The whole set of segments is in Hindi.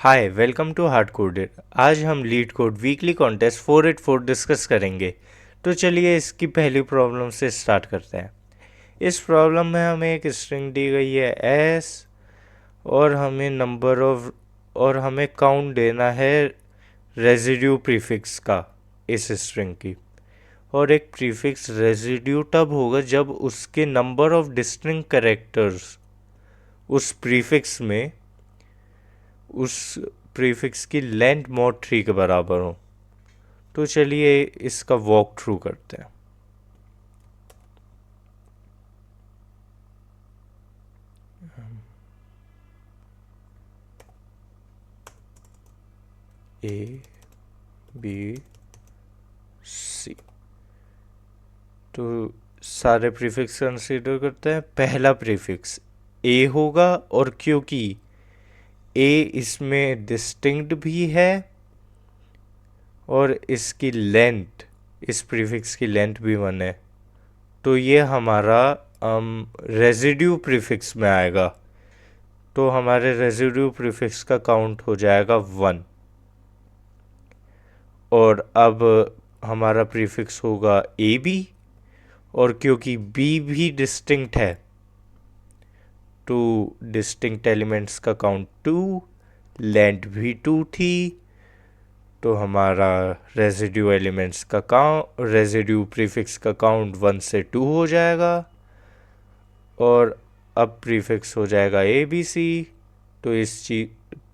Hi welcome to hard coded. आज हम LeetCode weekly contest 484 discuss करेंगे। तो चलिए इसकी पहली प्रॉब्लम से स्टार्ट करते हैं। इस प्रॉब्लम में हमें एक स्ट्रिंग दी गई है एस और हमें नंबर ऑफ और हमें काउंट देना है रेजिड्यू प्रीफिक्स का इस स्ट्रिंग की। और एक प्रीफिक्स रेजिड्यू तब होगा जब उसके नंबर ऑफ डिस्टिंक्ट कैरेक्टर्स उस प्रीफिक्स में उस प्रीफिक्स की लेंथ मॉड 3 के बराबर हो। तो चलिए इसका वॉक थ्रू करते हैं। A B C. तो सारे प्रीफिक्स कंसीडर करते हैं। पहला प्रीफिक्स ए होगा और क्योंकि ए इसमें डिस्टिंक्ट भी है और इसकी लेंथ इस प्रीफिक्स की लेंथ भी 1 है, तो ये हमारा रेजिड्यू प्रीफिक्स में आएगा। तो हमारे रेजिड्यू प्रीफिक्स का काउंट हो जाएगा 1। और अब हमारा प्रीफिक्स होगा ए बी और क्योंकि बी भी डिस्टिंक्ट है तो डिस्टिंक्ट एलिमेंट्स का काउंट 2, लेंथ भी 2 थी, तो हमारा रेजिड्यू प्रीफिक्स का काउंट 1 से 2 हो जाएगा। और अब प्रीफिक्स हो जाएगा ए बी सी। तो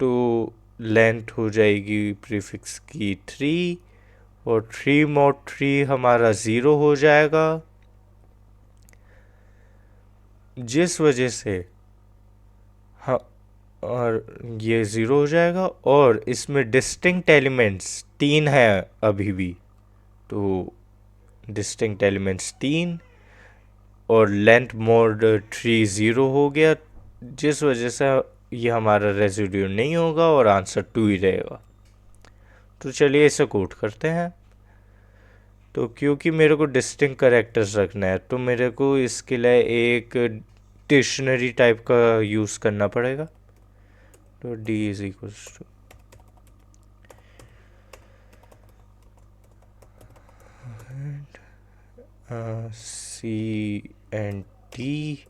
तो लेंथ हो जाएगी प्रीफिक्स की 3 और 3 mod 3 हमारा 0 हो जाएगा, जिस वजह से हाँ और ये 0 हो जाएगा। और इसमें डिस्टिंक्ट एलिमेंट्स 3 हैं अभी भी, तो डिस्टिंक्ट एलिमेंट्स 3 और लेंथ मोड 3 0 हो गया, जिस वजह से ये हमारा रेजिड्यू नहीं होगा और आंसर 2 ही रहेगा। तो चलिए इसे कोड करते हैं। तो क्योंकि मेरे को डिस्टिंक्ट कैरेक्टर्स रखना है तो मेरे को इसके लिए एक डिक्शनरी टाइप का यूज़ करना पड़ेगा। तो D is equals to C N T.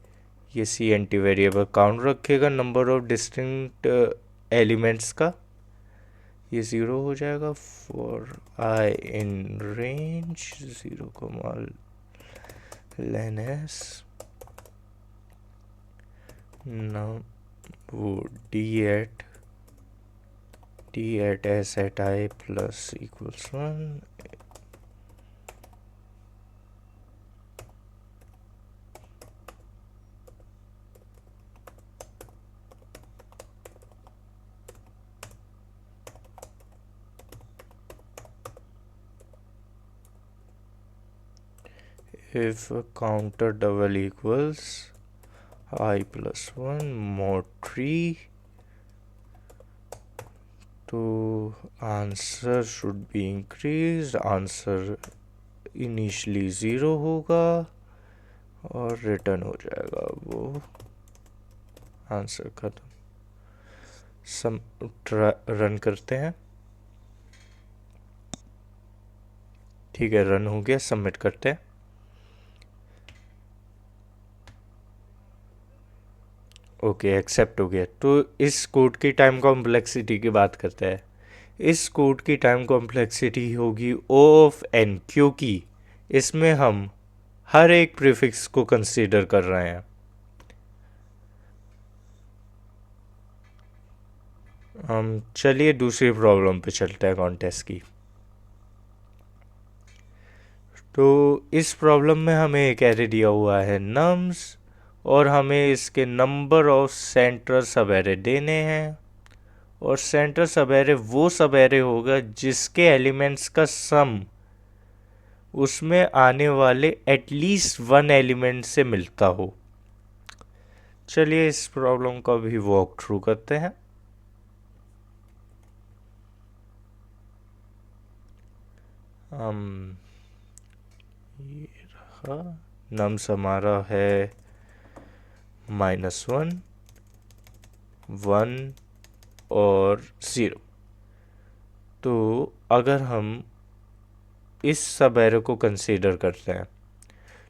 ये C N T variable count रखेगा नंबर ऑफ डिस्टिंक्ट एलिमेंट्स का। ये 0 हो जाएगा for I in range 0, len S. ना वो D at S at I plus equals 1। if counter double equals I plus 1 mod 3, तो answer should be increase. Answer initially 0 होगा और रिटर्न हो जाएगा वो आंसर खत्म। रन करते हैं। ठीक है, रन हो गया, सबमिट करते हैं। ओके, एक्सेप्ट हो गया। तो इस कोड की टाइम कॉम्प्लेक्सिटी की बात करते हैं। इस कोड की टाइम कॉम्प्लेक्सिटी होगी O ऑफ n, क्योंकि इसमें हम हर एक प्रीफिक्स को कंसीडर कर रहे हैं। हम चलिए दूसरी प्रॉब्लम पे चलते हैं कॉन्टेस्ट की। तो इस प्रॉब्लम में हमें एक एरे दिया हुआ है नम्स और हमें इसके नंबर ऑफ सेंटर सब एरे देने हैं। और सेंटर सब एरे वो सब एरे होगा जिसके एलिमेंट्स का सम उसमें आने वाले एटलीस्ट 1 एलिमेंट से मिलता हो। चलिए इस प्रॉब्लम का भी वॉक थ्रू करते हैं। ये रहा नम्स हमारा है -1, 1, और 0। तो अगर हम इस सब एरे को कंसीडर करते हैं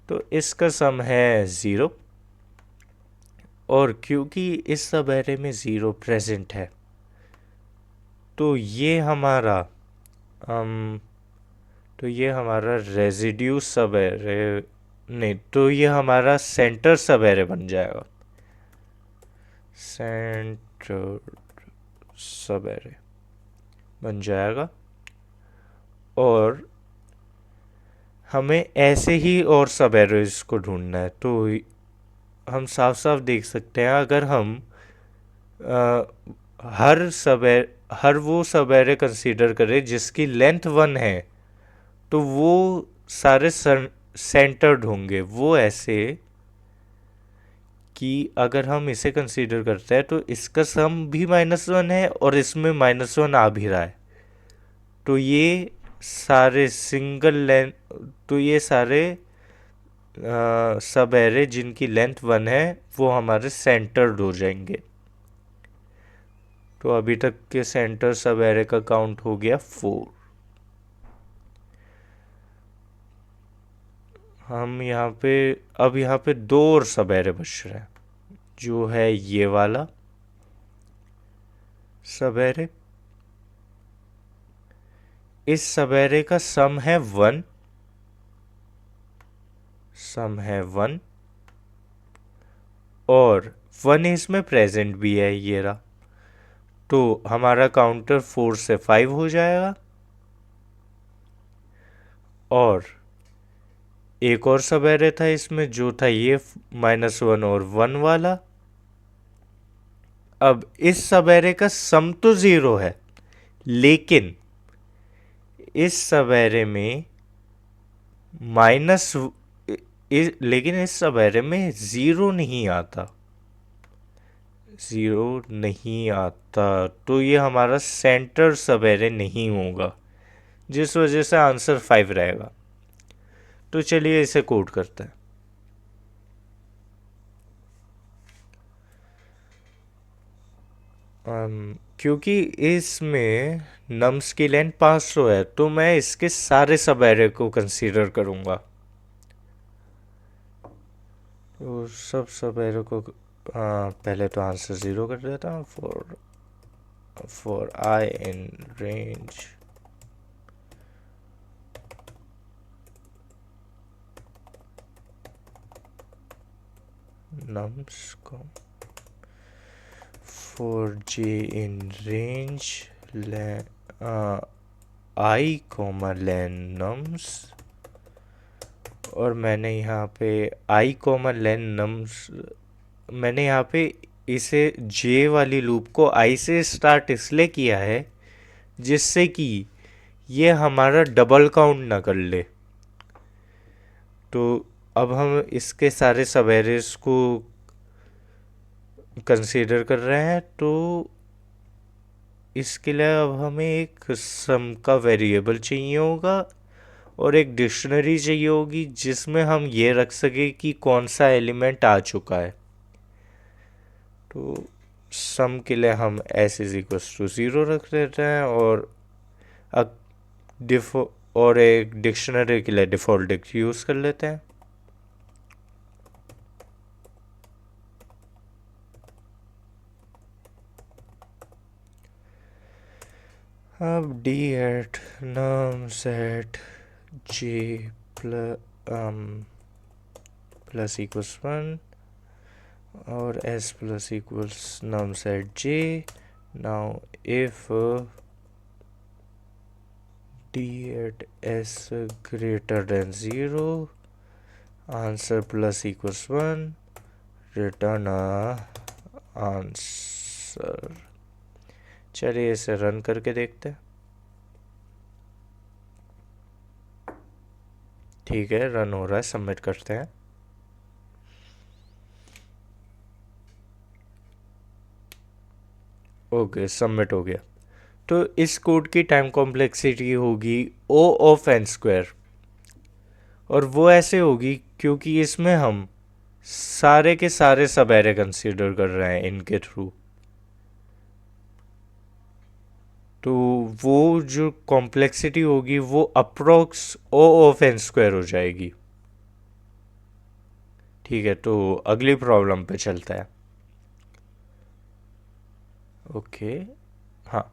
तो इसका सम है 0, और क्योंकि इस सब एरे में 0 प्रेजेंट है तो ये हमारा अम, तो ये हमारा रेजिड्यू सब एरे नहीं, तो ये हमारा सेंटर सब एरे बन जाएगा, सेंटर सब एरे बन जाएगा। और हमें ऐसे ही और सब एरेज को ढूंढना है। तो हम साफ साफ देख सकते हैं, अगर हम अ, हर वो सब एरे कंसीडर करें जिसकी लेंथ 1 है, तो वो सारे सेंटर्ड होंगे। वो ऐसे कि अगर हम इसे कंसीडर करते हैं तो इसका सम भी -1 है और इसमें -1 आ भी रहा है, तो ये सारे सिंगल लेंथ, तो ये सारे सब एरे जिनकी लेंथ 1 है वो हमारे सेंटर्ड हो जाएंगे। तो अभी तक के सेंटर सब एरे का काउंट हो गया 4। हम यहाँ पे 2 और सब एरे बच रहे हैं, जो है ये वाला सब एरे। इस सब एरे का सम है 1, और 1 इसमें प्रेजेंट भी है, ये रहा। तो हमारा काउंटर 4 से 5 हो जाएगा। और एक और सब एरे था इसमें, जो था ये -1 और 1 वाला। अब इस सब एरे का सम तो 0 है, लेकिन इस सब एरे में माइनस लेकिन इस सब एरे में 0 नहीं आता, 0 नहीं आता। तो ये हमारा सेंटर सब एरे नहीं होगा, जिस वजह से आंसर 5 रहेगा। तो चलिए इसे कोड करते हैं। क्योंकि इसमें नम्स की लेंथ 500 है, तो मैं इसके सारे सब एरे को कंसीडर करूंगा। तो सब एरे को पहले तो आंसर 0 कर देता हूँ। For I in range nums को for j in range I comma len nums, और मैंने यहाँ पे i comma len nums, मैंने यहाँ पे इसे j वाली लूप को i से स्टार्ट इसलिए किया है जिससे कि ये हमारा डबल काउंट ना कर ले। तो अब हम इसके सारे सब एरेज को कंसीडर कर रहे हैं, तो इसके लिए अब हमें एक सम का वेरिएबल चाहिए होगा और एक डिक्शनरी चाहिए होगी जिसमें हम ये रख सके कि कौन सा एलिमेंट आ चुका है। तो सम के लिए हम s इज इक्वल्स टू 0 रख देते हैं, और एक डिक्शनरी के लिए डिफ़ॉल्ट यूज़ कर लेते हैं। अब d at num set j plus equals 1 और s plus equals num set j। Now if d at s greater than 0, answer plus equals 1, return a answer। चलिए इसे रन करके देखते हैं। ठीक है, रन हो रहा है, सबमिट करते हैं। ओके, सबमिट हो गया। तो इस कोड की टाइम कॉम्प्लेक्सिटी होगी O ऑफ n स्क्वायर, और वो ऐसे होगी क्योंकि इसमें हम सारे के सारे सब एरे कंसीडर कर रहे हैं इनके थ्रू। तो वो जो कॉम्प्लेक्सिटी होगी वो approx O of N square हो जाएगी। ठीक है, तो अगली प्रॉब्लम पे चलता है। ओके। हाँ,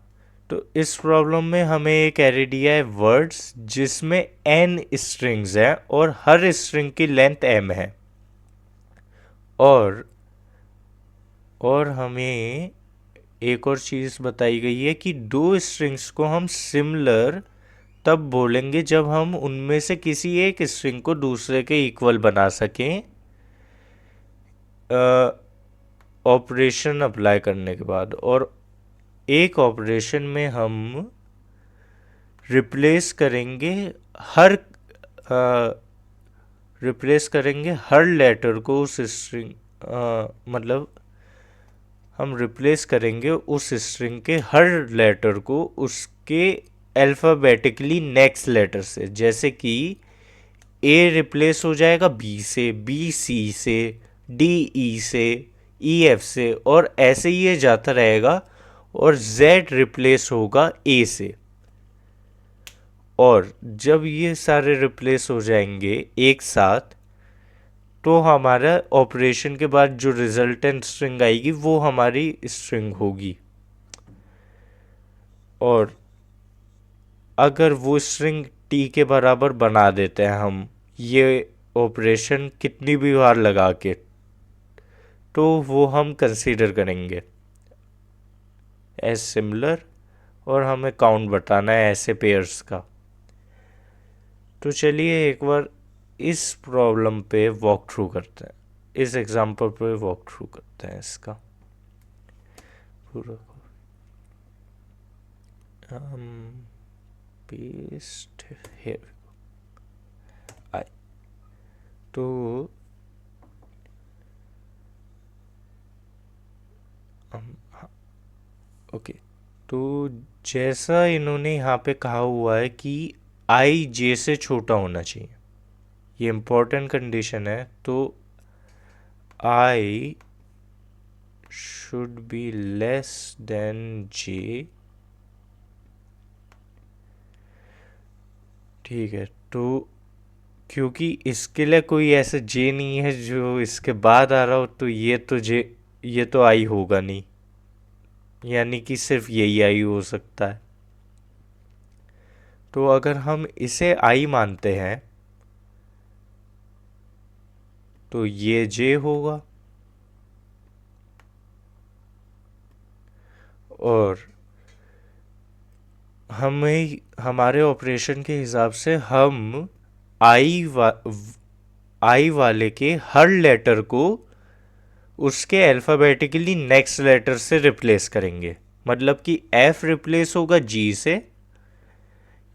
तो इस प्रॉब्लम में हमें एक एरे दिया है वर्ड्स जिसमें एन स्ट्रिंग्स हैं और हर स्ट्रिंग की लेंथ एम है। और हमें एक और चीज़ बताई गई है कि दो स्ट्रिंग्स को हम सिमिलर तब बोलेंगे जब हम उनमें से किसी एक स्ट्रिंग को दूसरे के इक्वल बना सकें ऑपरेशन अप्लाई करने के बाद। और एक ऑपरेशन में हम रिप्लेस करेंगे हर हर लेटर को उस स्ट्रिंग मतलब हम रिप्लेस करेंगे उस स्ट्रिंग के हर लेटर को उसके अल्फ़ाबेटिकली नेक्स्ट लेटर से। जैसे कि ए रिप्लेस हो जाएगा बी से, बी सी से, डी ई से, ई एफ से, और ऐसे ही ये जाता रहेगा। और जेड रिप्लेस होगा ए से। और जब ये सारे रिप्लेस हो जाएंगे एक साथ, तो हमारा ऑपरेशन के बाद जो रिजल्टेंट स्ट्रिंग आएगी वो हमारी स्ट्रिंग होगी। और अगर वो स्ट्रिंग टी के बराबर बना देते हैं हम ये ऑपरेशन कितनी भी बार लगा के, तो वो हम कंसीडर करेंगे एज सिमिलर। और हमें काउंट बताना है ऐसे पेयर्स का। तो चलिए एक बार इस प्रॉब्लम पे वॉक थ्रू करते हैं, इस एग्जांपल पे वॉक थ्रू करते हैं इसका पूरा। Paste here I. तो ओके, तो जैसा इन्होंने यहाँ पे कहा हुआ है कि आई जे से छोटा होना चाहिए, ये इम्पोर्टेंट कंडीशन है। तो I should be less than J. ठीक है, तो क्योंकि इसके लिए कोई ऐसा जे नहीं है जो इसके बाद आ रहा हो, तो ये तो आई होगा नहीं, यानी कि सिर्फ यही आई हो सकता है। तो अगर हम इसे आई मानते हैं तो ये जे होगा। और हमें हमारे ऑपरेशन के हिसाब से हम आई वाले के हर लेटर को उसके अल्फ़ाबेटिकली नेक्स्ट लेटर से रिप्लेस करेंगे। मतलब कि एफ रिप्लेस होगा जी से,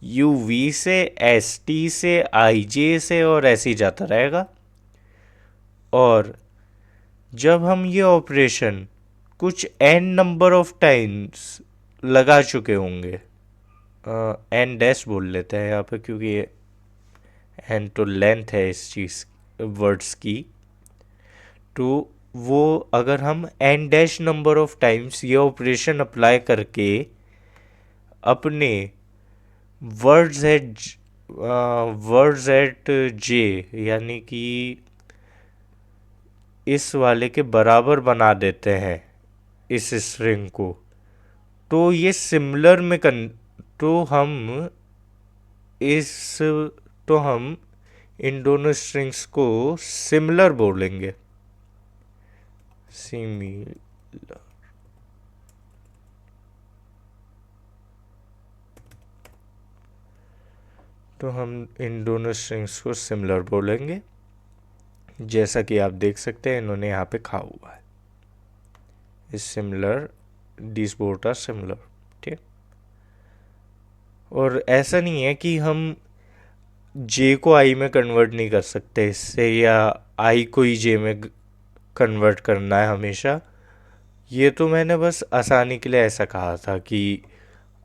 यू वी से, एस टी से, आई जे से, और ऐसे ही जाता रहेगा। और जब हम ये ऑपरेशन कुछ एन नंबर ऑफ टाइम्स लगा चुके होंगे, एन डैश बोल लेते हैं यहाँ पे क्योंकि ये एन तो लेंथ है इस चीज़ वर्ड्स की। तो वो अगर हम N dash number of times ये ऑपरेशन अप्लाई करके अपने वर्ड्स एट जे, यानी कि इस वाले के बराबर बना देते हैं इस स्ट्रिंग को, तो ये सिमिलर में तो हम इस तो हम इन दोनों स्ट्रिंग्स को सिमिलर बोलेंगे, सिमिलर। तो हम इन दोनों स्ट्रिंग्स को सिमिलर बोलेंगे, जैसा कि आप देख सकते हैं इन्होंने यहाँ पे कहा हुआ है is similar, this both are similar. ठीक। और ऐसा नहीं है कि हम जे को आई में कन्वर्ट नहीं कर सकते इससे, या आई को ही जे में कन्वर्ट करना है हमेशा। ये तो मैंने बस आसानी के लिए ऐसा कहा था कि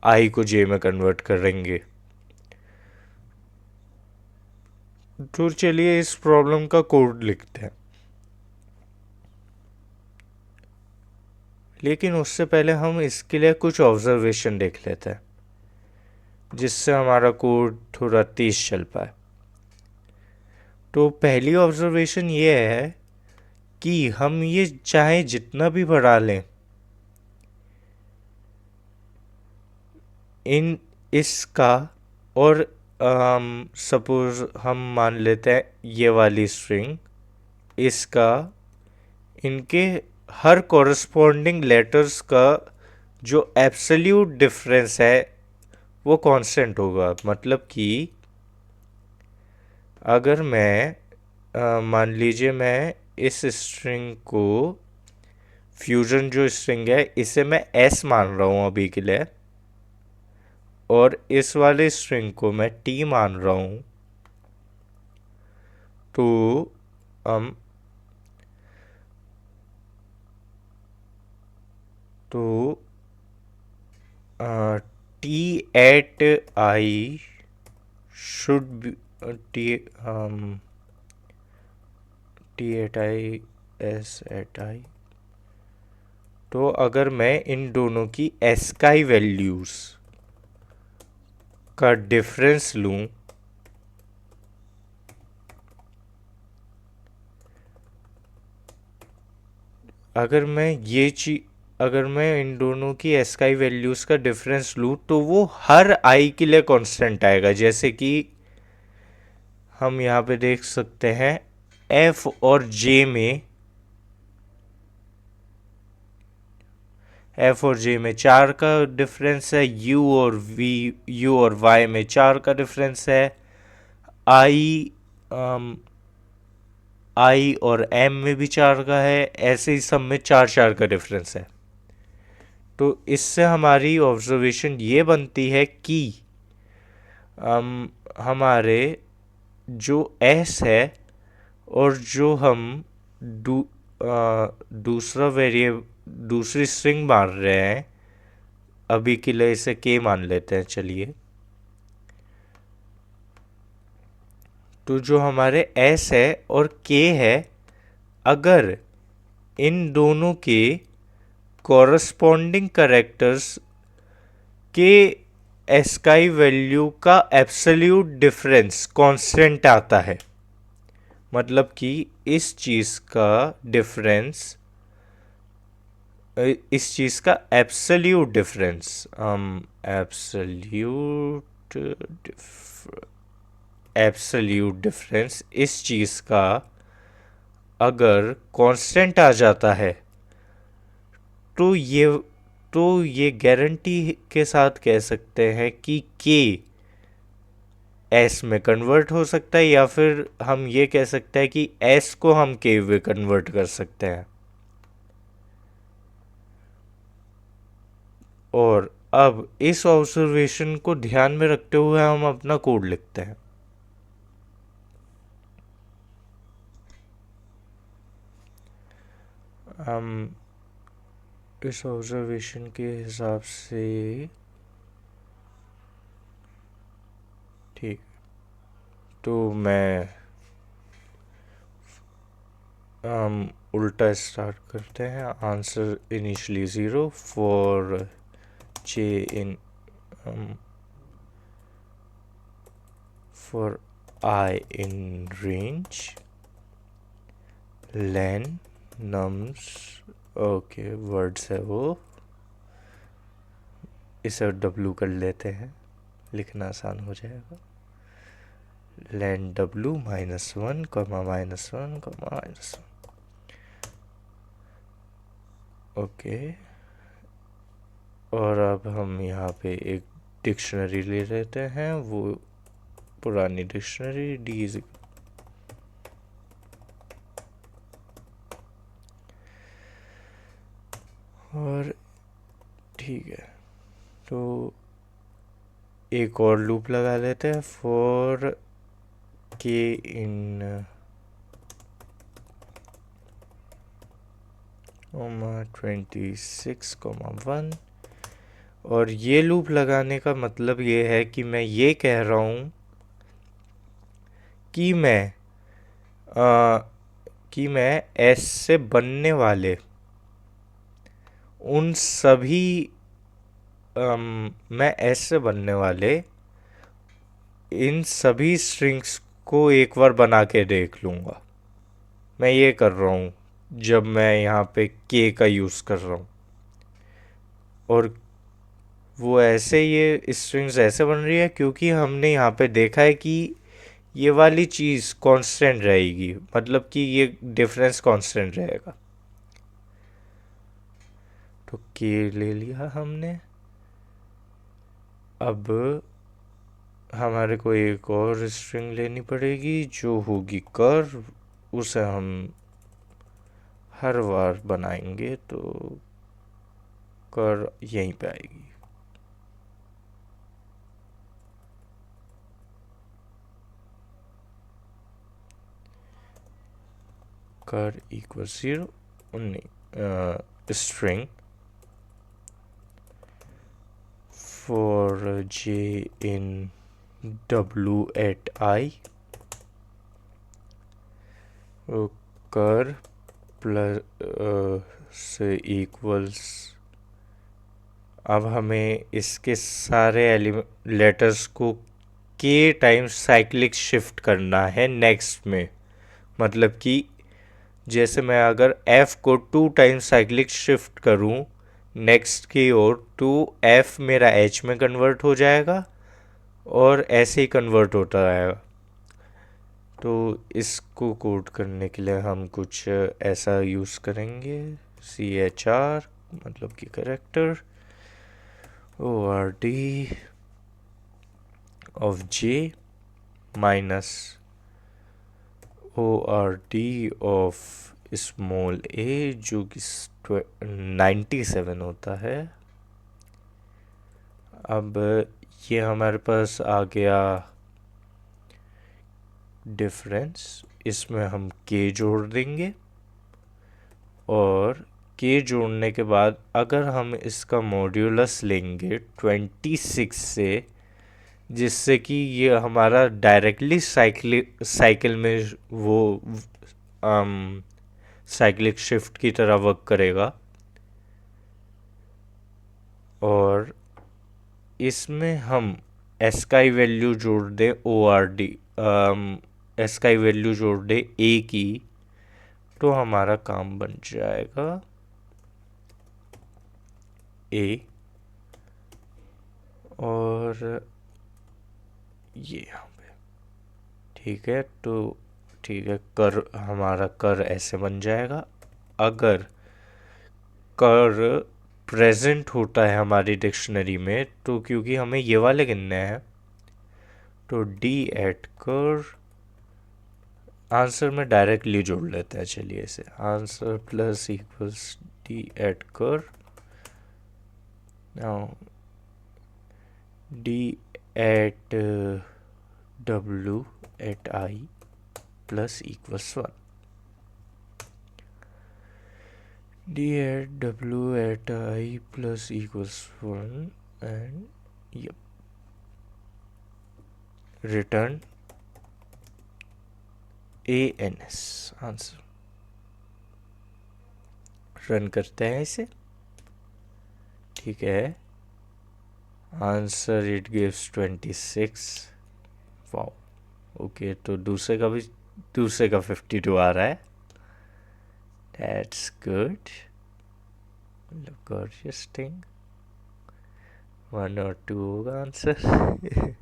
आई को जे में कन्वर्ट करेंगे। तो चलिए इस प्रॉब्लम का कोड लिखते हैं। लेकिन उससे पहले हम इसके लिए कुछ ऑब्जर्वेशन देख लेते हैं जिससे हमारा कोड थोड़ा तेज चल पाए। तो पहली ऑब्जर्वेशन ये है कि हम ये चाहे जितना भी बढ़ा लें, इन इसका, और सपोज हम मान लेते हैं ये वाली स्ट्रिंग, इसका, इनके हर कॉरस्पॉन्डिंग लेटर्स का जो एब्सोल्यूट डिफरेंस है वो कांस्टेंट होगा। मतलब कि अगर मैं मान लीजिए मैं इस स्ट्रिंग को, फ्यूजन जो स्ट्रिंग है इसे मैं एस मान रहा हूँ अभी के लिए, और इस वाले स्ट्रिंग को मैं टी मान रहा हूँ, तो हम तो T at I should be T T at I S at I. तो अगर मैं इन दोनों की एस्काई वैल्यूज का डिफरेंस लूं, अगर मैं इन दोनों की एस्काई वैल्यूज का डिफरेंस लूं तो वो हर आई के लिए कांस्टेंट आएगा। जैसे कि हम यहाँ पे देख सकते हैं एफ और जे में, एफ और जे में 4 का डिफरेंस है, यू और वाई में 4 का डिफरेंस है, आई आई और एम में भी 4 का है, ऐसे ही सब में 4 4 का डिफरेंस है। तो इससे हमारी ऑब्जर्वेशन ये बनती है कि हमारे जो एस है और जो हम दू, दूसरा वेरिएबल, दूसरी स्ट्रिंग मान रहे हैं, अभी के लिए इसे के मान लेते हैं चलिए। तो जो हमारे एस है और के है, अगर इन दोनों के कॉरस्पॉन्डिंग करेक्टर्स के एस्काई वैल्यू का एब्सोल्यूट डिफरेंस कांस्टेंट आता है, मतलब कि इस चीज़ का डिफरेंस, इस चीज़ का एब्सोल्यूट डिफरेंस, एब्सोल्यूट डिफरेंस इस चीज़ का अगर कांस्टेंट आ जाता है, तो ये गारंटी के साथ कह सकते हैं कि के एस में कन्वर्ट हो सकता है, या फिर हम ये कह सकते हैं कि एस को हम के में कन्वर्ट कर सकते हैं। और अब इस ऑब्जर्वेशन को ध्यान में रखते हुए हम अपना कोड लिखते हैं। हम इस ऑब्जर्वेशन के हिसाब से, ठीक, तो मैं उल्टा स्टार्ट करते हैं। Answer initially 0 for j in for I in range len nums, okay words है वो, इसे w कर लेते हैं, लिखना आसान हो जाएगा। len w -1, -1, -1, okay. और अब हम यहाँ पे एक डिक्शनरी ले लेते हैं, वो पुरानी डिक्शनरी डी, और ठीक है, तो एक और लूप लगा लेते हैं फॉर के इन 26, 1। और ये लूप लगाने का मतलब ये है कि मैं ये कह रहा हूँ कि मैं एस से बनने वाले उन सभी मैं एस से बनने वाले इन सभी स्ट्रिंग्स को एक बार बना के देख लूँगा। मैं ये कर रहा हूँ जब मैं यहाँ पे के का यूज़ कर रहा हूँ। और वो ऐसे ये स्ट्रिंग्स ऐसे बन रही है क्योंकि हमने यहाँ पे देखा है कि ये वाली चीज़ कांस्टेंट रहेगी, मतलब कि ये डिफरेंस कांस्टेंट रहेगा। तो के ले लिया हमने। अब हमारे को एक और स्ट्रिंग लेनी पड़ेगी जो होगी कर। उसे हम हर बार बनाएंगे तो कर यहीं पे आएगी। कर इक्वल 0 नहीं string for J in w at I cur plus से इक्वल्स। अब हमें इसके सारे लेटर्स को के टाइम्स साइक्लिक शिफ्ट करना है नेक्स्ट में। मतलब कि जैसे मैं अगर f को 2 टाइम्स साइक्लिक शिफ्ट करूं नेक्स्ट की ओर तो f मेरा h में कन्वर्ट हो जाएगा और ऐसे ही कन्वर्ट होता रहेगा। तो इसको कोड करने के लिए हम कुछ ऐसा यूज़ करेंगे CHR मतलब कि character ORD of J minus ORD of small a जो कि 97 होता है। अब ये हमारे पास आ गया डिफरेंस। इसमें हम k जोड़ देंगे और k जोड़ने के बाद अगर हम इसका मॉड्यूलस लेंगे 26 से, जिससे कि ये हमारा डायरेक्टली साइकिल में वो साइक्लिक शिफ्ट की तरह वर्क करेगा। और इसमें हम एस का ही वैल्यू जोड़ दें ORD एस का ही वैल्यू जोड़ दें ए की, तो हमारा काम बन जाएगा ए। और ये यहाँ पे ठीक है। तो ठीक है, कर हमारा कर ऐसे बन जाएगा। अगर कर प्रेजेंट होता है हमारी डिक्शनरी में तो क्योंकि हमें ये वाले गिनने हैं तो डी एट कर आंसर में डायरेक्टली जोड़ लेते हैं। चलिए इसे answer plus equals D at cur now D at w at I plus equals 1 d at w at I plus equals 1 and yep, return ANS answer. Run करते हैं इसे। ठीक है, answer it gives 26। Wow, okay. तो दूसरे का 52 आ रहा है। That's good. मतलब gorgeous thing. 1 और 2 होगा आंसर।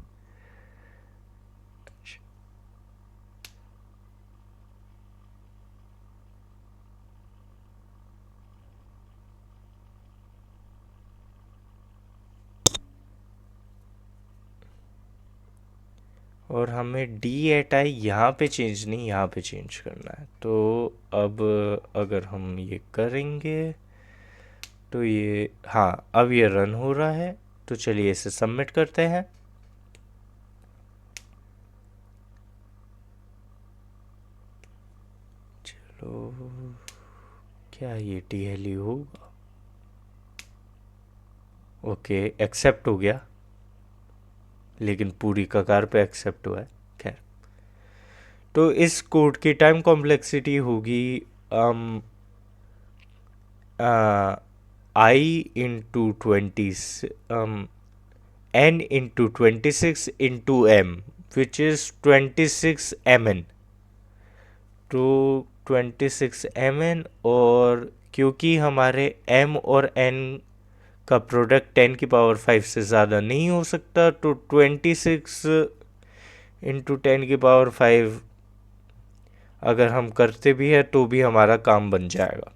और हमें डी एट आई यहाँ पे चेंज नहीं, यहाँ पे चेंज करना है। तो अब अगर हम ये करेंगे तो ये हाँ, अब ये रन हो रहा है। तो चलिए इसे सबमिट करते हैं। चलो, क्या ये टी होगा? ओके, एक्सेप्ट हो गया, लेकिन पूरी कगार पे एक्सेप्ट हुआ है। खैर, तो इस कोड की टाइम कॉम्प्लेक्सिटी होगी I into 20 n into 26 into m which is 26 mn। तो 26 mn, और क्योंकि हमारे m और n का प्रोडक्ट 10⁵ से ज़्यादा नहीं हो सकता, तो 26 इंटू 10⁵ अगर हम करते भी है तो भी हमारा काम बन जाएगा।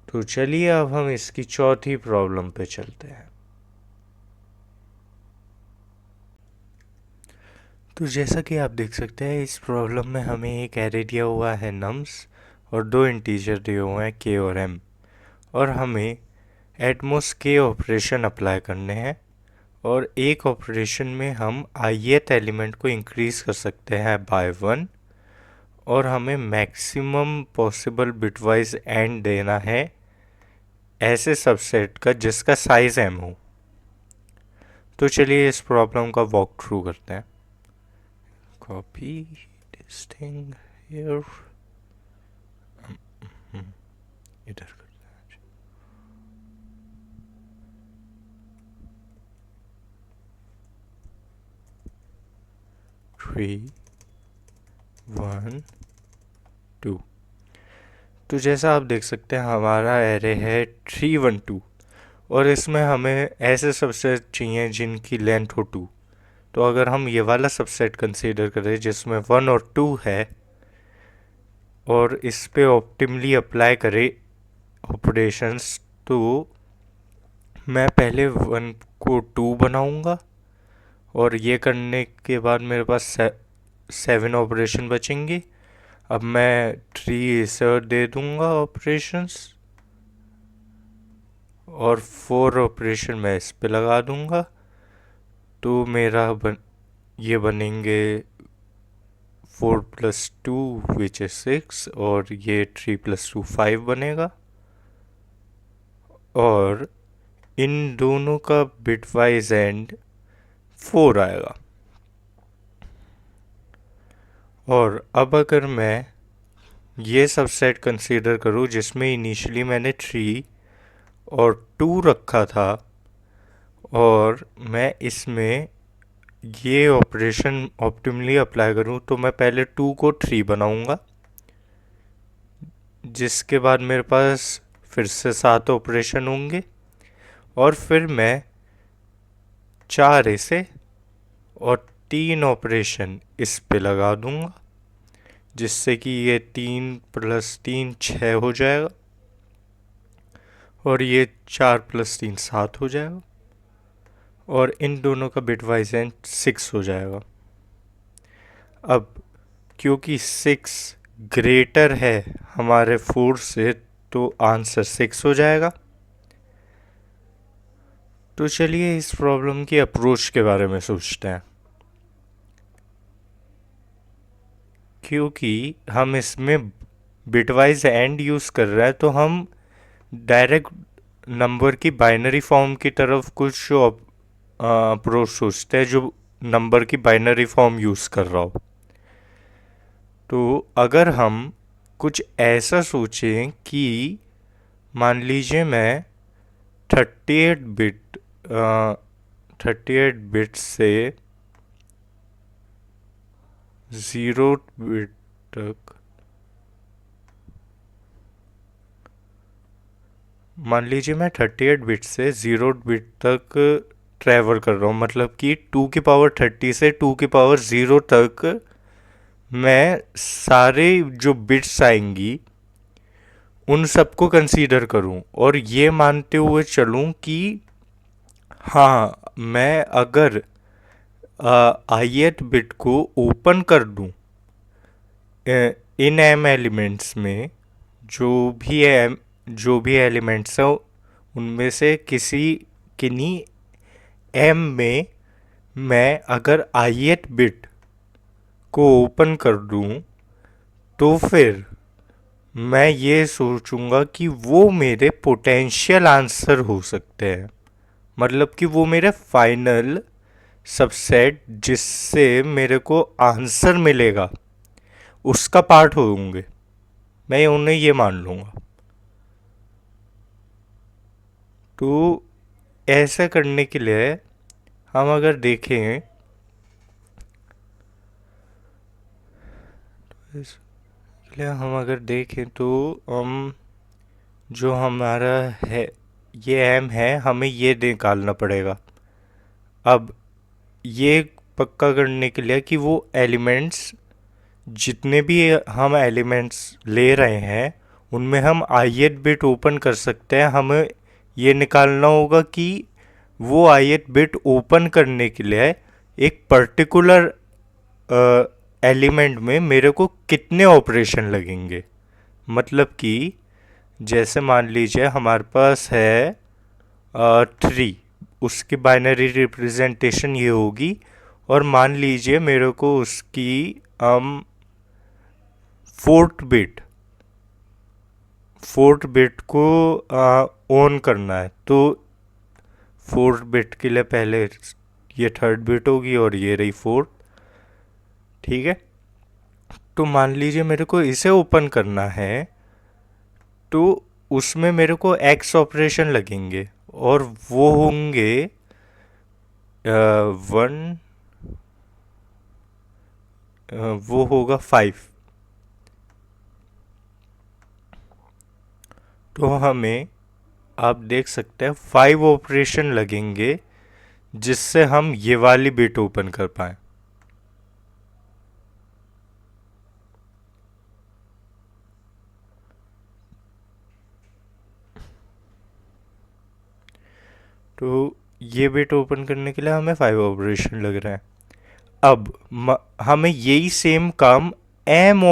तो चलिए अब हम इसकी चौथी प्रॉब्लम पे चलते हैं। तो जैसा कि आप देख सकते हैं इस प्रॉब्लम में हमें एक एरे दिया हुआ है नम्स और दो इंटीजर दिए हुए हैं k और m, और हमें एटमॉस k ऑपरेशन अप्लाई करने हैं, और एक ऑपरेशन में हम ith एलिमेंट को इंक्रीज कर सकते हैं बाय 1, और हमें मैक्सिमम पॉसिबल बिटवाइज एंड देना है ऐसे सबसेट का जिसका साइज m हो। तो चलिए इस प्रॉब्लम का वॉक थ्रू करते हैं। कॉपी दिस थिंग हियर, इधर करते हैं। 3, 1, 2। तो जैसा आप देख सकते हैं हमारा एरे है 3, 1, 2, और इसमें हमें ऐसे सबसेट चाहिए जिनकी लेंथ हो 2। तो अगर हम ये वाला सबसेट कंसीडर करें जिसमें 1 और 2 है, और इस पे ऑप्टिमली अप्लाई करें ऑपरेशंस, तो मैं पहले 1 को 2 बनाऊंगा, और ये करने के बाद मेरे पास 7 ऑपरेशन बचेंगे। अब मैं 3 इसे दे दूंगा ऑपरेशंस, और 4 ऑपरेशन मैं इस पे लगा दूंगा। तो मेरा ये बनेंगे 4 + 2 विच इज 6, और ये 3 + 2 5 बनेगा, और इन दोनों का बिटवाइज एंड 4 आएगा। और अब अगर मैं ये सबसेट कंसीडर करूँ जिसमें इनिशियली मैंने 3 और 2 रखा था, और मैं इसमें ये ऑपरेशन ऑप्टिमली अप्लाई करूँ, तो मैं पहले 2 को 3 बनाऊंगा, जिसके बाद मेरे पास फिर से 7 ऑपरेशन होंगे, और फिर मैं 4 इसे और 3 ऑपरेशन इस पे लगा दूंगा, जिससे कि ये 3 + 3 6 हो जाएगा, और ये 4 + 3 7 हो जाएगा, और इन दोनों का बिटवाइज एंड 6 हो जाएगा। अब क्योंकि 6 ग्रेटर है हमारे 4 से, तो आंसर 6 हो जाएगा। तो चलिए इस प्रॉब्लम की अप्रोच के बारे में सोचते हैं। क्योंकि हम इसमें बिटवाइज एंड यूज़ कर रहे हैं, तो हम डायरेक्ट नंबर की बाइनरी फॉर्म की तरफ कुछ अप्रोच सोचते हैं जो नंबर की बाइनरी फॉर्म यूज़ कर रहा हो। तो अगर हम कुछ ऐसा सोचें कि मान लीजिए मैं 38 बिट से 0 बिट तक, मान लीजिए मैं 38 बिट से 0 बिट तक ट्रैवल कर रहा हूँ, मतलब कि 2⁻30 से 2⁻0 तक मैं सारे जो बिट्स आएंगी उन सबको कंसीडर करूं, और ये मानते हुए चलूं कि हाँ, मैं अगर ith बिट को ओपन कर दूं इन m एलिमेंट्स में, जो भी एलिमेंट्स हैं उनमें से किन्हीं m में मैं अगर ith बिट को ओपन कर दूं, तो फिर मैं ये सोचूंगा कि वो मेरे पोटेंशियल आंसर हो सकते हैं, मतलब कि वो मेरे फाइनल सबसेट जिससे मेरे को आंसर मिलेगा उसका पार्ट होंगे। मैं उन्हें ये मान लूँगा। तो ऐसा करने के लिए हम अगर देखें, इसलिए हम अगर देखें तो हम जो हमारा है ये एम है, हमें ये निकालना पड़ेगा। अब ये पक्का करने के लिए कि वो एलिमेंट्स, जितने भी हम एलिमेंट्स ले रहे हैं उनमें हम ith बिट ओपन कर सकते हैं, हमें ये निकालना होगा कि वो ith बिट ओपन करने के लिए एक पर्टिकुलर एलिमेंट में मेरे को कितने ऑपरेशन लगेंगे। मतलब कि जैसे मान लीजिए हमारे पास है 3, उसकी बाइनरी रिप्रेजेंटेशन ये होगी, और मान लीजिए मेरे को उसकी फोर्थ बिट को ऑन करना है। तो फोर्थ बिट के लिए पहले ये थर्ड बिट होगी और ये रही फोर्थ। ठीक है, तो मान लीजिए मेरे को इसे ओपन करना है, तो उसमें मेरे को एक्स ऑपरेशन लगेंगे और वो होंगे 1, वो होगा 5। तो हमें, आप देख सकते हैं 5 ऑपरेशन लगेंगे जिससे हम ये वाली बिट ओपन कर पाए। तो ये बिट ओपन करने के लिए हमें 5 ऑपरेशन लग रहे हैं। अब हमें यही सेम काम एम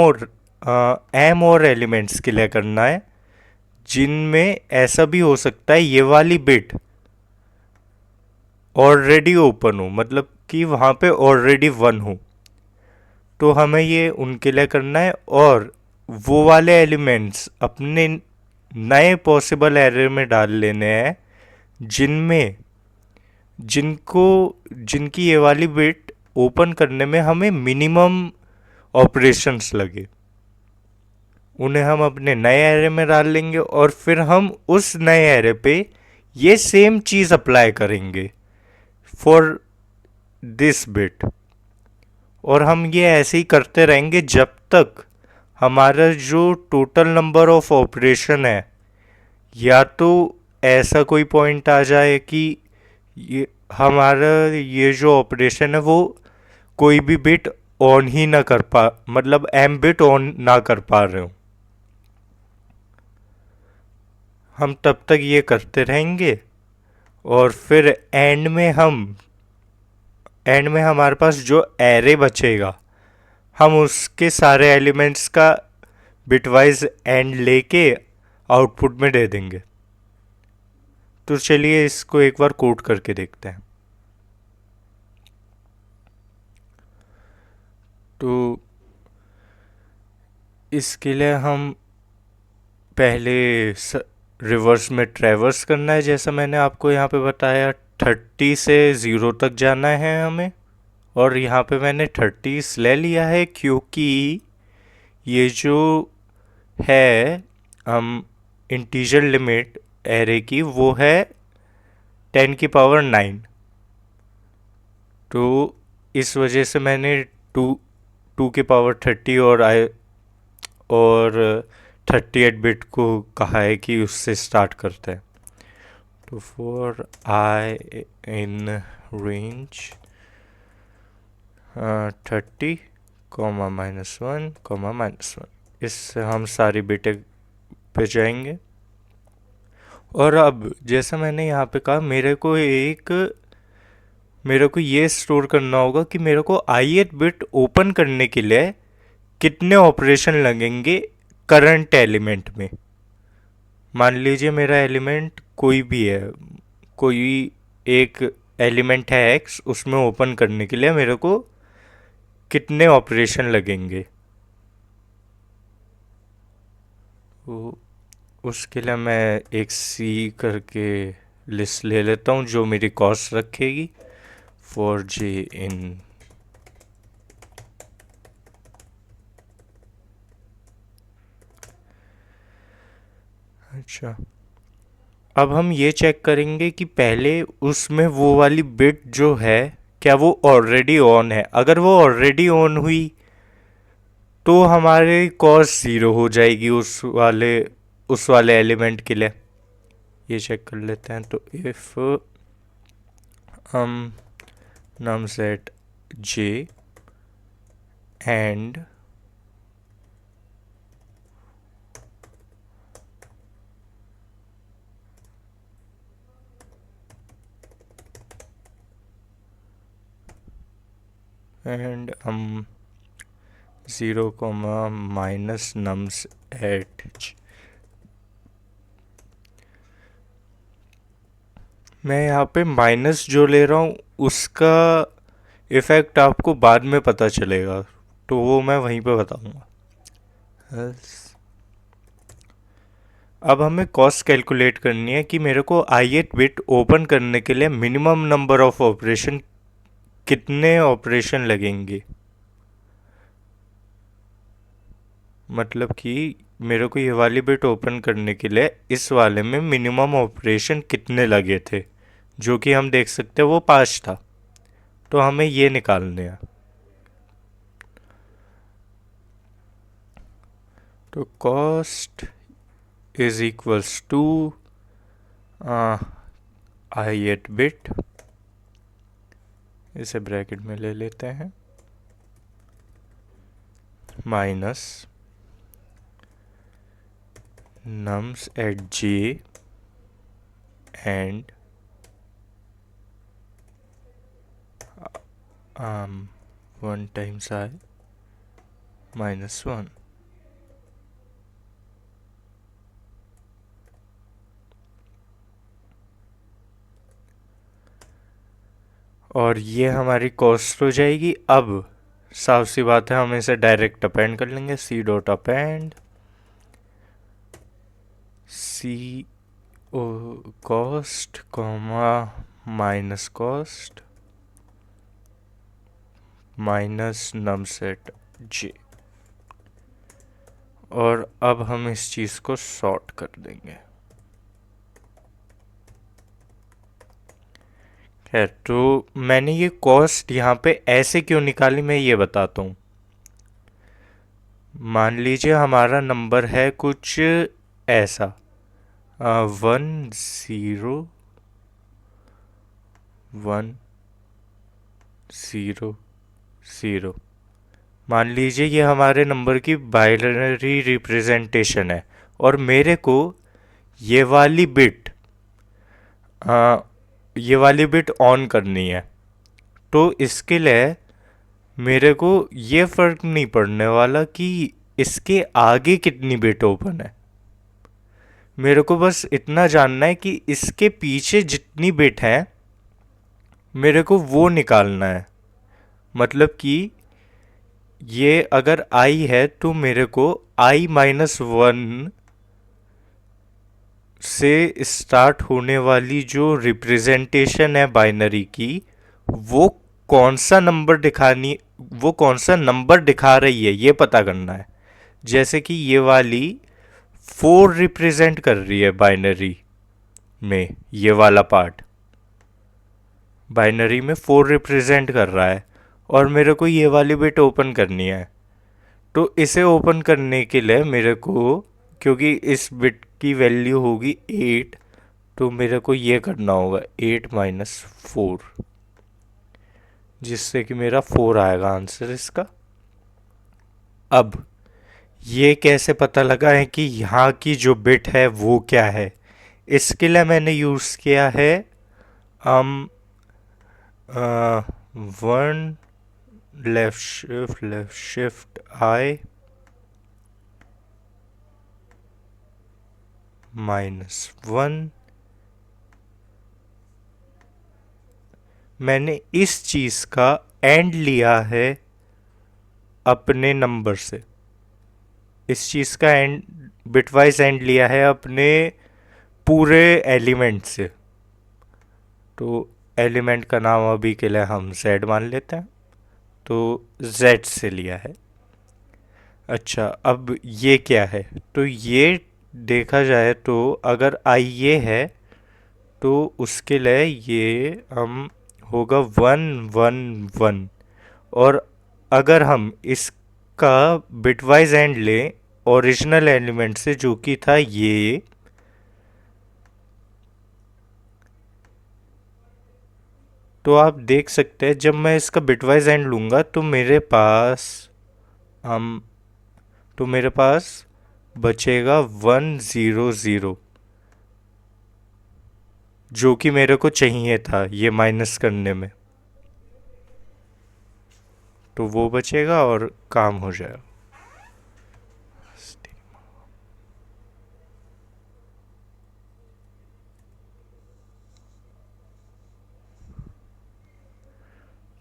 और एलिमेंट्स के लिए करना है, जिनमें ऐसा भी हो सकता है ये वाली बिट ऑलरेडी ओपन हो, मतलब कि वहाँ पे ऑलरेडी 1 हो। तो हमें ये उनके लिए करना है, और वो वाले एलिमेंट्स अपने नए पॉसिबल एरे में डाल लेने हैं जिनमें जिनको जिनकी ये वाली बिट ओपन करने में हमें मिनिमम ऑपरेशंस लगे। उन्हें हम अपने नए एरे में डाल लेंगे और फिर हम उस नए एरे पे ये सेम चीज़ अप्लाई करेंगे फॉर दिस बिट, और हम ये ऐसे ही करते रहेंगे जब तक हमारा जो टोटल नंबर ऑफ ऑपरेशन है, या तो ऐसा कोई पॉइंट आ जाए कि ये हमारा ये जो ऑपरेशन है वो कोई भी बिट ऑन ही ना कर पा, मतलब एम बिट ऑन ना कर पा रहे हो। हम तब तक ये करते रहेंगे, और फिर एंड में हमारे पास जो एरे बचेगा हम उसके सारे एलिमेंट्स का बिटवाइज एंड लेके आउटपुट में दे देंगे। तो चलिए इसको एक बार कोड करके देखते हैं। तो इसके लिए हम पहले रिवर्स में ट्रैवर्स करना है, जैसा मैंने आपको यहाँ पे बताया। 30 से 0 तक जाना है हमें, और यहाँ पे मैंने 30 ले लिया है क्योंकि ये जो है हम इंटीजर लिमिट एरे की वो है 10⁹ तो इस वजह से मैंने 2⁵ और 38 बिट को कहा है कि उससे स्टार्ट करते हैं। तो फॉर आई इन रेंज 30, -1, -1, इससे हम सारी बिटें पे जाएंगे। और अब जैसा मैंने यहाँ पे कहा, मेरे को ये स्टोर करना होगा कि मेरे को ith बिट ओपन करने के लिए कितने ऑपरेशन लगेंगे करंट एलिमेंट में। मान लीजिए मेरा एलिमेंट कोई भी है, कोई एक एलिमेंट है x, उसमें ओपन करने के लिए मेरे को कितने ऑपरेशन लगेंगे। तो उसके लिए मैं एक सी करके लिस्ट ले लेता हूँ जो मेरी कॉस्ट रखेगी फॉर जे इन अच्छा, अब हम ये चेक करेंगे कि पहले उसमें वो वाली बिट जो है क्या वो ऑलरेडी ऑन है। अगर वो ऑलरेडी ऑन हुई तो हमारे कॉस्ट ज़ीरो हो जाएगी उस वाले एलिमेंट के लिए। ये चेक कर लेते हैं। तो इफ़ हम num set j and and 0 comma minus nums at j। मैं यहाँ पे माइनस जो ले रहा हूँ उसका इफ़ेक्ट आपको बाद में पता चलेगा, तो वो मैं वहीं पे बताऊँगा। अब हमें कॉस्ट कैलकुलेट करनी है कि मेरे को ith बिट ओपन करने के लिए मिनिमम नंबर ऑफ ऑपरेशन कितने ऑपरेशन लगेंगे। मतलब कि मेरे को ये वाली बिट ओपन करने के लिए इस वाले में मिनिमम ऑपरेशन कितने लगे थे, जो कि हम देख सकते हैं वो 5 था। तो हमें ये निकालने हैं। तो cost is equals to ith bit, इसे ब्रैकेट में ले लेते हैं, minus nums at j and 1 times I minus 1। और ये हमारी कॉस्ट हो जाएगी। अब साफ सी बात है, हम इसे डायरेक्ट अपेंड कर लेंगे। C dot append C O cost comma minus cost minus num set J. और अब हम इस चीज़ को सॉर्ट कर देंगे। खैर, तो मैंने ये कॉस्ट यहाँ पे ऐसे क्यों निकाली मैं ये बताता हूँ। मान लीजिए हमारा नंबर है कुछ ऐसा 1 0 1 0 0। मान लीजिए ये हमारे नंबर की बाइनरी रिप्रेजेंटेशन है और मेरे को ये वाली बिट ये वाली बिट ऑन करनी है। तो इसके लिए मेरे को ये फ़र्क नहीं पड़ने वाला कि इसके आगे कितनी बिट ओपन है। मेरे को बस इतना जानना है कि इसके पीछे जितनी बिट है मेरे को वो निकालना है। मतलब कि ये अगर i है तो मेरे को i माइनस 1 से स्टार्ट होने वाली जो रिप्रेजेंटेशन है बाइनरी की, वो कौन सा नंबर दिखा रही है ये पता करना है। जैसे कि ये वाली 4 रिप्रेजेंट कर रही है बाइनरी में, ये वाला पार्ट बाइनरी में 4 रिप्रेजेंट कर रहा है और मेरे को ये वाली बिट ओपन करनी है। तो इसे ओपन करने के लिए मेरे को, क्योंकि इस बिट की वैल्यू होगी 8, तो मेरे को ये करना होगा 8 माइनस 4, जिससे कि मेरा 4 आएगा आंसर इसका। अब ये कैसे पता लगा है कि यहाँ की जो बिट है वो क्या है, इसके लिए मैंने यूज़ किया है 1 लेफ्ट शिफ्ट I -1। मैंने इस चीज़ का एंड लिया है अपने नंबर से, इस चीज़ का एंड बिटवाइज एंड लिया है अपने पूरे एलिमेंट से। तो एलिमेंट का नाम अभी के लिए हम z मान लेते हैं, तो z से लिया है। अच्छा, अब ये क्या है, तो ये देखा जाए तो अगर आई ये है तो उसके लिए ये हम होगा 1 1 1। और अगर हम इसका बिटवाइज एंड लें ओरिजिनल एलिमेंट से जो कि था ये, तो आप देख सकते हैं जब मैं इसका बिटवाइज एंड लूँगा हम तो मेरे पास बचेगा 1 0 0, जो कि मेरे को चाहिए था ये माइनस करने में। तो वो बचेगा और काम हो जाएगा।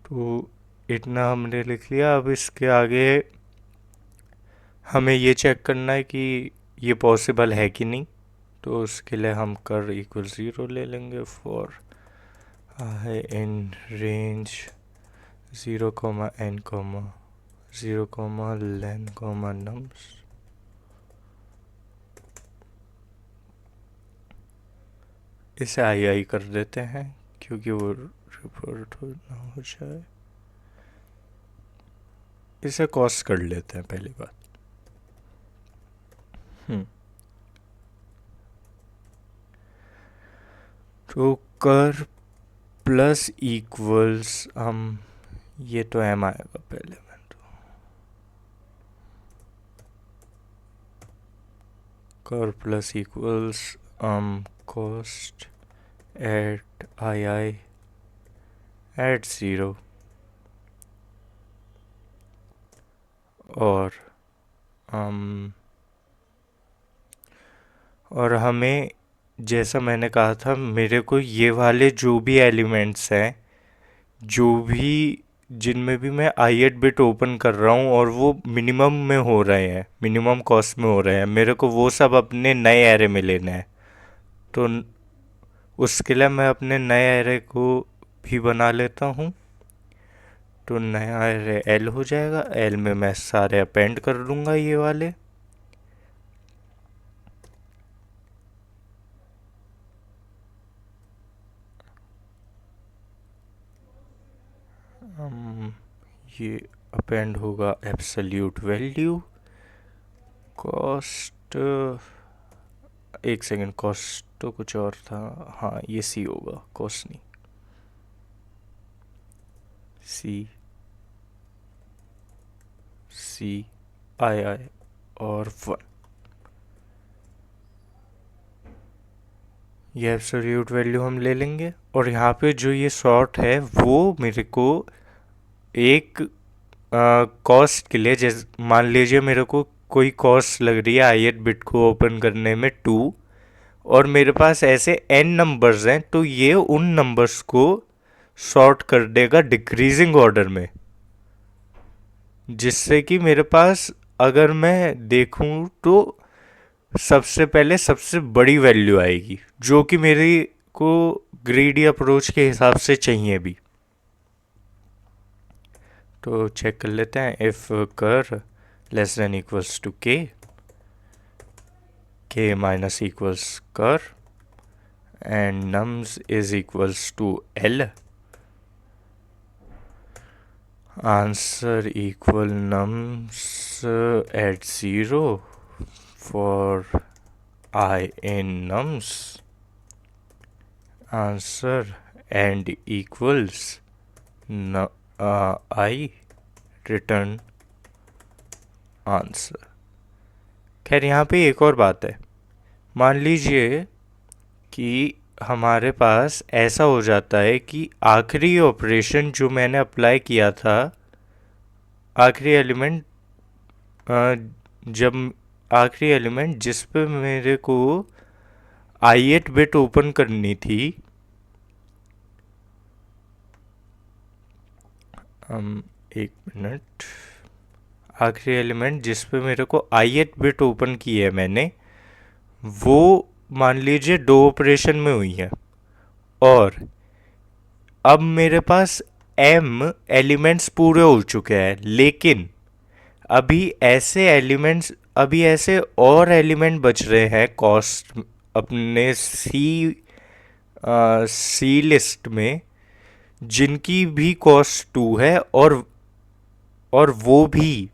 तो इतना हमने लिख लिया। अब इसके आगे हमें ये चेक करना है कि ये पॉसिबल है कि नहीं। तो उसके लिए हम कर इक्वल 0 ले लेंगे for I in range 0, n, 0, len, nums। इसे आई कर देते हैं क्योंकि वो रिपोर्ट ना हो जाए। इसे कॉस्ट कर लेते हैं पहली बात। तो कर प्लस इक्वल्स हम ये तो एम आएगा पहले में। तो cur plus equals cost at I at 0 और और हमें जैसा मैंने कहा था मेरे को ये वाले जो भी एलिमेंट्स हैं जो भी जिनमें भी मैं आई एट बिट ओपन कर रहा हूँ और वो मिनिमम में हो रहे हैं, मिनिमम कॉस्ट में हो रहे हैं, मेरे को वो सब अपने नए एरे में लेना है। तो उसके लिए मैं अपने नए एरे को भी बना लेता हूँ। तो नया एरे एल हो जाएगा। एल में मैं सारे अपेंड कर लूँगा ये वाले। ये अपेंड होगा एब्सोल्यूट वैल्यू कॉस्ट। एक सेकेंड, कॉस्ट तो कुछ और था। हाँ ये सी होगा, कॉस्ट नहीं, सी सी आई और 1। ये एब्सोल्यूट वैल्यू हम ले लेंगे। और यहाँ पे जो ये सॉर्ट है वो मेरे को एक कॉस्ट के लिए, जैसे मान लीजिए मेरे को कोई कॉस्ट लग रही है आई एट बिट को ओपन करने में 2, और मेरे पास ऐसे n नंबर्स हैं, तो ये उन नंबर्स को सॉर्ट कर देगा डिक्रीजिंग ऑर्डर में, जिससे कि मेरे पास अगर मैं देखूं तो सबसे पहले सबसे बड़ी वैल्यू आएगी जो कि मेरी को ग्रीडी अप्रोच के हिसाब से चाहिए भी। तो चेक कर लेते हैं। If cur less than equals to k minus equals cur and nums is equals to L, answer equal nums at 0 for I in nums, answer and equals I return answer। खैर यहाँ पे एक और बात है। मान लीजिए कि हमारे पास ऐसा हो जाता है कि आखिरी ऑपरेशन जो मैंने अप्लाई किया था, आखिरी एलिमेंट जब आखिरी एलिमेंट जिस पे मेरे को आई एट बिट ओपन करनी थी, एक मिनट, आखिरी एलिमेंट जिस पे मेरे को आई एट बिट ओपन की है मैंने, वो मान लीजिए 2 ऑपरेशन में हुई है। और अब मेरे पास m एलिमेंट्स पूरे हो चुके हैं, लेकिन अभी ऐसे एलिमेंट्स अभी ऐसे और एलिमेंट बच रहे हैं कॉस्ट अपने सी लिस्ट में, जिनकी भी कॉस्ट 2 है, और वो भी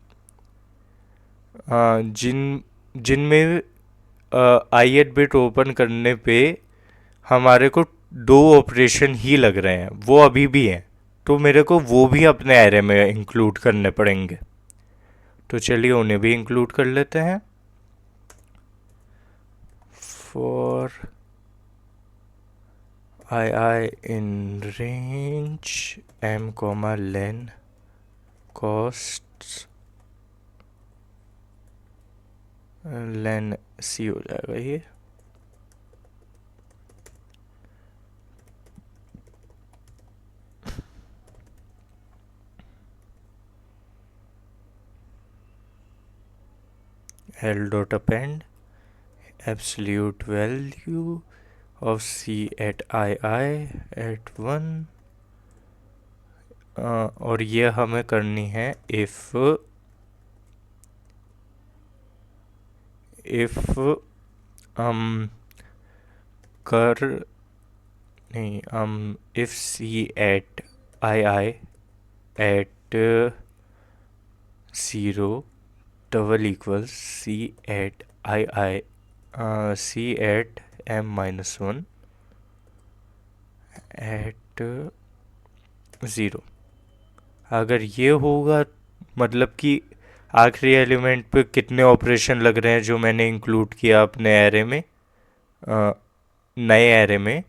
जिनमें आई एट बिट ओपन करने पे हमारे को 2 ऑपरेशन ही लग रहे हैं, वो अभी भी हैं। तो मेरे को वो भी अपने एरे में इंक्लूड करने पड़ेंगे। तो चलिए उन्हें भी इंक्लूड कर लेते हैं। For I in range M comma len cost len C हो जाएगा ये। L dot append absolute value of c at I at 1, और ये हमें करनी है if हम कर नहीं हम if c at I at 0 double equals c at I c at m minus 1 at 0। अगर ये होगा मतलब कि आखिरी एलिमेंट पे कितने ऑपरेशन लग रहे हैं जो मैंने इंक्लूड किया अपने एरे में, नए एरे में,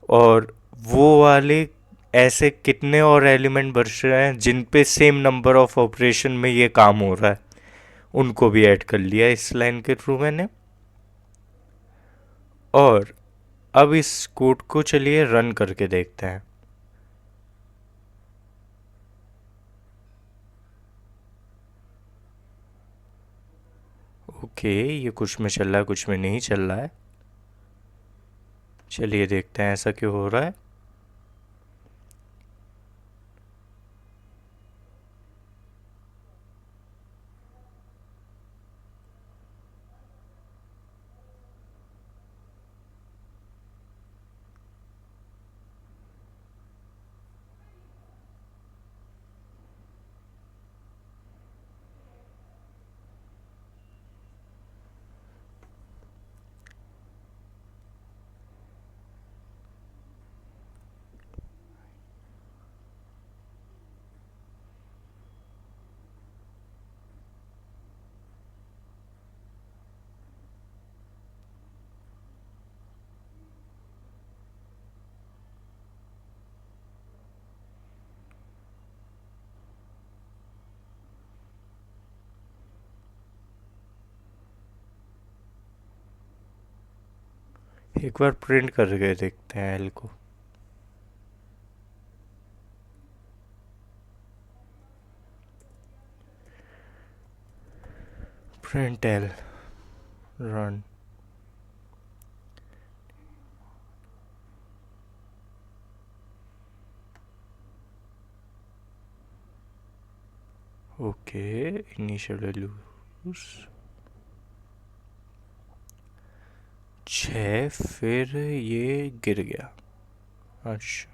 और वो वाले ऐसे कितने और एलिमेंट बच रहे हैं जिन पे सेम नंबर ऑफ ऑपरेशन में ये काम हो रहा है, उनको भी ऐड कर लिया इस लाइन के थ्रू मैंने। और अब इस कोड को चलिए रन करके देखते हैं। ओके, ये कुछ में चल रहा है कुछ में नहीं चल रहा है। चलिए देखते हैं ऐसा क्यों हो रहा है। एक बार प्रिंट करके देखते हैं एल को। Print L run. Okay, initial value 6, फिर ये गिर गया। अच्छा,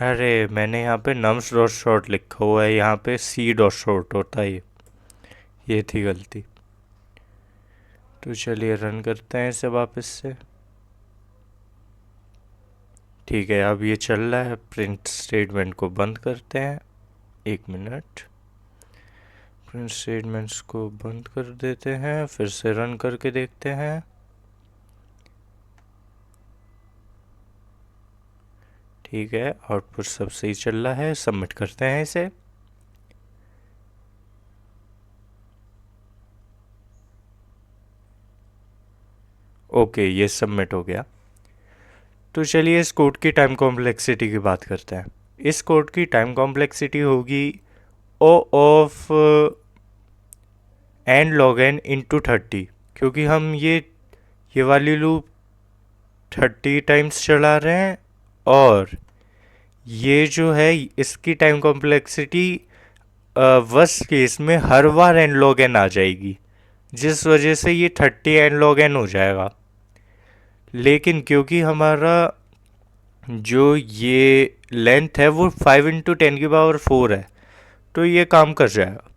अरे मैंने यहाँ पे नम्स डॉट शॉर्ट लिखा हुआ है, यहाँ पे सी डॉट शॉर्ट होता है। ये थी गलती। तो चलिए रन करते हैं इसे वापस से। ठीक है, अब ये चल रहा है। प्रिंट स्टेटमेंट को बंद करते हैं। 1 मिनट, प्रिंट स्टेटमेंट्स को बंद कर देते हैं, फिर से रन करके देखते हैं। ठीक है, आउटपुट सब सही चल रहा है, सबमिट करते हैं इसे। ओके, ये सबमिट हो गया। तो चलिए इस कोड की टाइम कॉम्प्लेक्सिटी की बात करते हैं। इस कोड की टाइम कॉम्प्लेक्सिटी होगी O of N log N into 30, क्योंकि हम ये वाली लूप 30 टाइम्स चला रहे हैं, और ये जो है इसकी टाइम कॉम्प्लेक्सिटी वर्स्ट केस में हर बार एन लॉग एन आ जाएगी, जिस वजह से ये 30 एन लॉग एन हो जाएगा। लेकिन क्योंकि हमारा जो ये लेंथ है वो 5 × 10⁴ है, तो ये काम कर जाएगा।